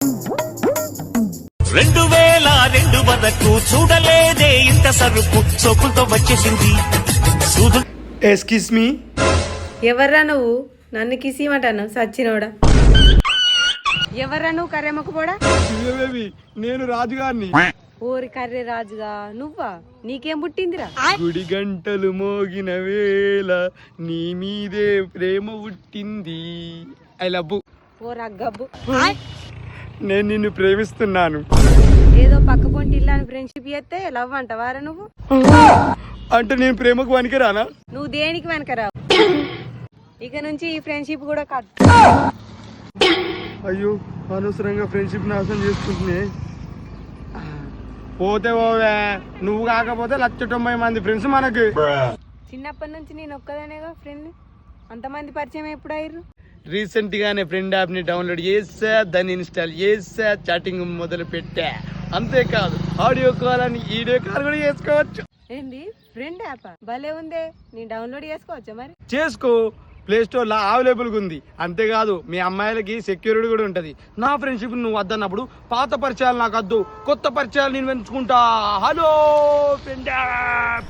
2002 వరకు చూడలేదే ఇంత సరుకు సోకులతో వచ్చేసింది. ఎస్కిస్ మీ. ఎవర్రా నువ్వు? నన్ను కిసిమంటాను సచ్చినోడా. ఎవర్రా నువ్వు కర్రెమ్మకు కూడా? నేను రాజుగారిని. ఓరి కర్రె రాజుగా నువ్వా? నీకేం పుట్టిందిరా? గుడి గంటలు మోగిన వేళ నీ మీదే ప్రేమ పుట్టింది. I love. ఓ రగ్గబ్బు, నేను నిన్ను ప్రేమిస్తున్నాను. ఏదో పక్క పొంటి ఇల్లాని ఫ్రెండ్షిప్ చేస్తే లవ్ అంటవారా నువ్వు? అంటే నేను ప్రేమకు వనికిరానా? నువ్వు దేనికి వెనకరావు. ఇక నుంచి ఈ ఫ్రెండ్షిప్ కూడా కట్. అయ్యో, అనవసరంగా ఫ్రెండ్షిప్ నాశనం చేసుకుంటున్నా. పోతే పోవే, నువ్వు కాకపోతే 190 మంది ఫ్రెండ్స్ మనకి. చిన్నప్పటి నుంచి నేను ఒక్కదానేగా ఫ్రెండ్. అంతమంది పరిచయం ఎప్పుడు అయ్యారు? రీసెంట్ గానే ఫ్రెండ్ యాప్ ని డౌన్లోడ్ చేసా, దాన్ని ఇన్స్టాల్ చేసా, చాటింగ్ మొదలు పెట్టా. అంతేకాదు ఆడియో కాల్ అని వీడియో కాల్ కూడా చేసుకోవచ్చు. ఏంది ఫ్రెండ్ యాప్? భలే ఉందే, నేను డౌన్లోడ్ చేసుకోవచ్చా మరి? చేసుకో, ప్లే స్టోర్ లో అవైలబుల్ గా ఉంది. అంతేకాదు మీ అమ్మాయిలకి సెక్యూరిటీ కూడా ఉంటది. నా ఫ్రెండ్షిప్ నువ్వు వద్దన్నప్పుడు పాత పరిచయాలు నాకు వద్దు, కొత్త పరిచయాలు నేను పెంచుకుంటా. Hello friend app.